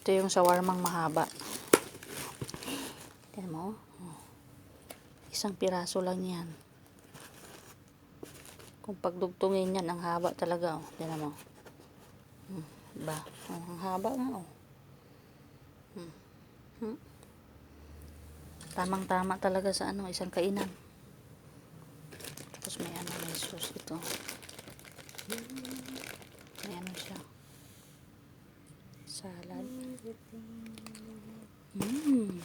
Ito yung shawarmang mahaba. Tignan mo. Isang piraso lang yan. Kung pagdugtungin yan, ang haba talaga. Oh. Tignan mo. Diba? Oh, ang haba nga. Oh. Tamang-tama talaga sa ano, isang kainan. Tapos may ano, may sauce ito. May ano siya. Salad. Mm.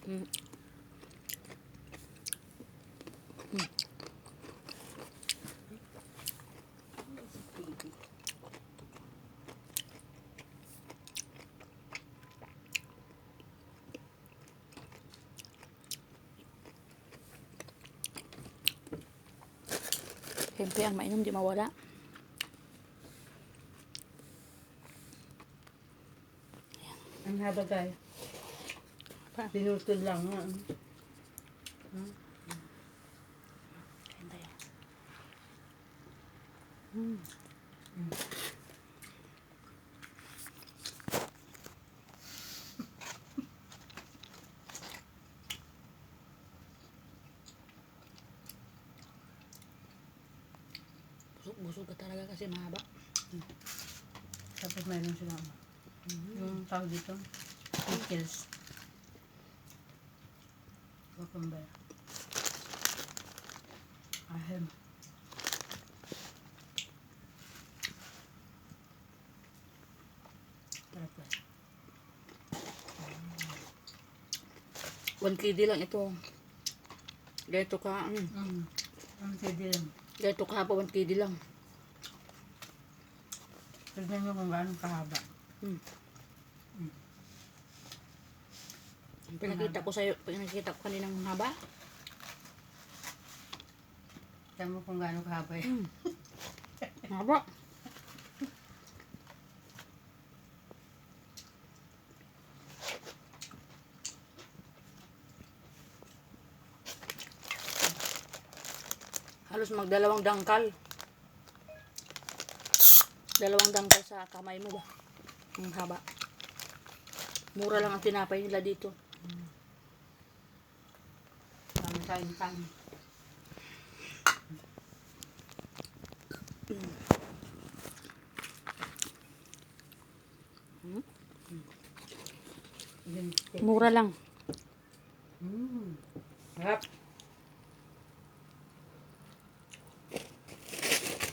Mm. Siyempre, ang mainom di mawala. Ang haba tayo. Pinutol lang. Kain tayo. Busog ka talaga kasi mahaba. Tapos mayroon sila. Yung tawag dito. Pickles. Cucumber. Ahem. Sarap ba? 1 KD lang ito. Ganito ka, Ang pwede lang. ganito ka pa 1 KD lang. Tignan nyo kung gaano kahaba. Pinakita ko sa'yo, pinakita ko kaninang haba. Tignan mo kung gaano kahaba eh. Haba. Halos magdalawang dangkal. Dalawang dangkal sa kamay mo ba? Ang haba. Mura lang ang tinapay nila dito. Dami tayong kain. Mura lang. Harap.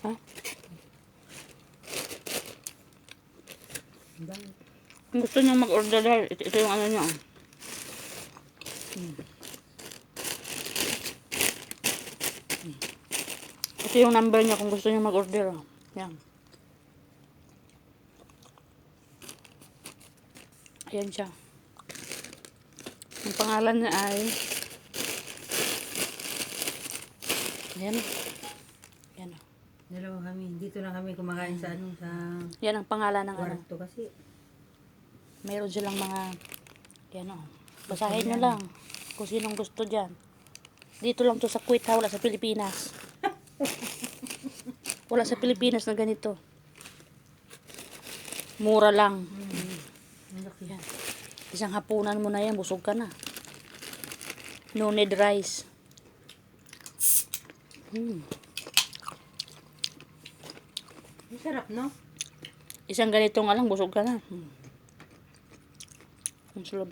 Ha? Kung gusto niyo mag-order dahil ito yung ano niya. Ito yung number niya kung gusto niyo mag-order. Yan. Ayan siya. Ang pangalan niya ay ayan. Ayan. Dalawa kami. Dito lang kami kumakain sa ano, sa Yan ang pangalan ng ano. kwarto kasi. Mayroon silang mga yan o. Basahin nyo lang kung sinong gusto dyan. Dito lang to sa Kuwait ha, wala sa Pilipinas. Wala sa Pilipinas na ganito. Mura lang. Yan. Isang hapunan mo na yan, busog ka na. No need rice. Masarap, no? Isang ganito nga lang, busog ka na. Ang sarap.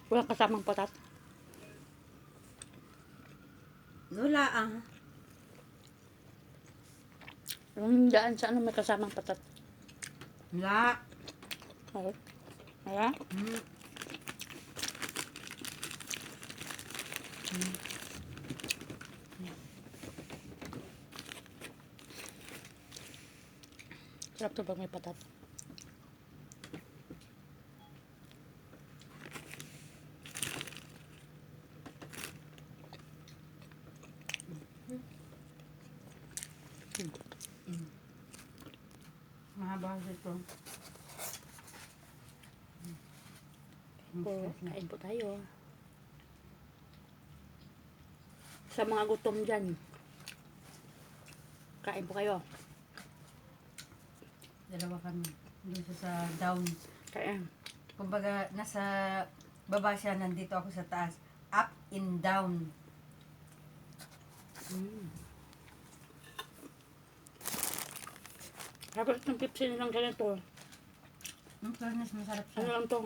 Walang kasamang patat. Wala ah. Yung daan sa ano may kasamang patat. Wala. Ay. Wala? Sarap to pag may patat. Mahaba ito. Kain po tayo. Sa mga gutom dyan, kain po kayo. Dalawa kami. Dito sa down. Kain. Kumbaga, nasa baba siya, nandito ako sa taas. Up and down. Tapos itong pipsi nilang ganito. Ang fairness, masarap Ano siya. lang to?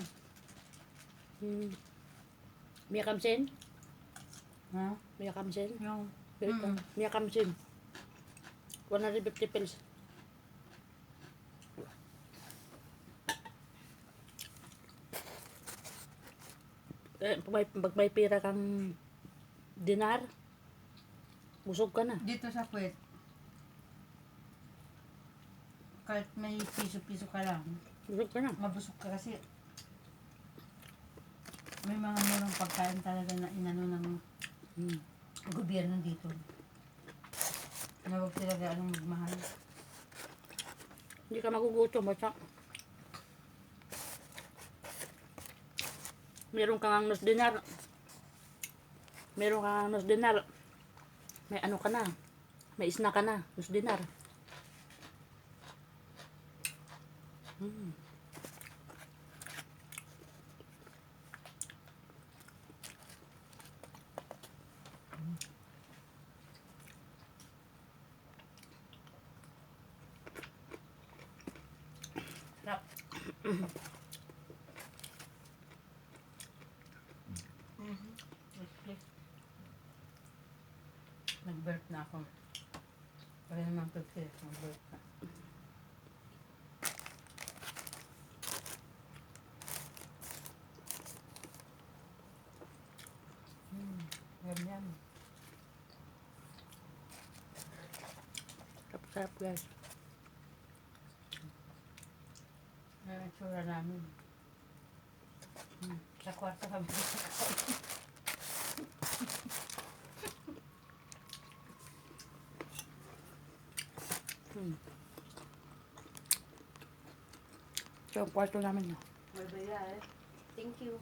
Mia kamsin? Ha? Mia kamsin? Yung, Mia kamsin. 150 pills. Pag may pira kang dinar, busog ka na. dito sa Kuwait, kahit may piso-piso ka lang, Busog ka na. mabusog ka kasi may mga murang pagkain talaga na inano ng gobyerno dito. Nawag talaga anong magmahal. Hindi ka magugutom. Basta meron kang nos dinar. Meron kang nos dinar. May ano ka na. May isna ka na. Nos dinar. Sarap. Nag-birth na ako. Pwede naman pagkira, nag-birth na. Yum yum. Sarap guys. Ang itsura namin. Sa kwarto kami. So, ang kwarto namin. Mabaya eh. Thank you.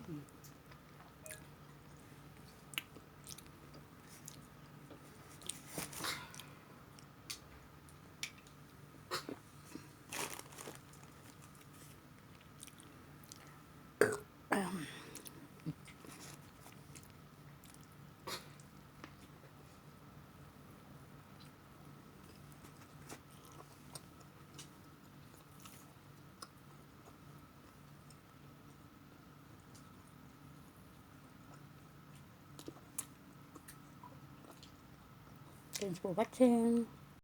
Thanks for watching.